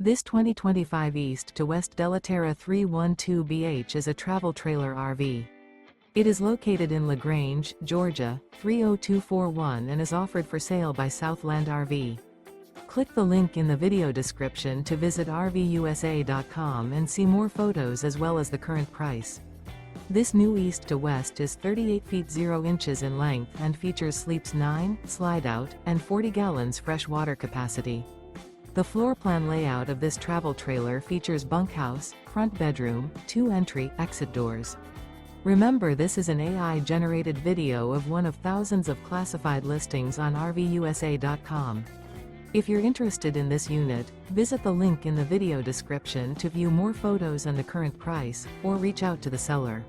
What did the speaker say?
This 2025 East to West Della Terra 312BH is a travel trailer RV. It is located in LaGrange, Georgia, 30241 and is offered for sale by Southland RV. Click the link in the video description to visit RVUSA.com and see more photos as well as the current price. This new East to West is 38 feet 0 inches in length and features sleeps 9, slide-out, and 40 gallons fresh water capacity. The floor plan layout of this travel trailer features bunkhouse, front bedroom, 2 entry/exit doors. Remember, this is an AI-generated video of one of thousands of classified listings on RVUSA.com. If you're interested in this unit, visit the link in the video description to view more photos and the current price, or reach out to the seller.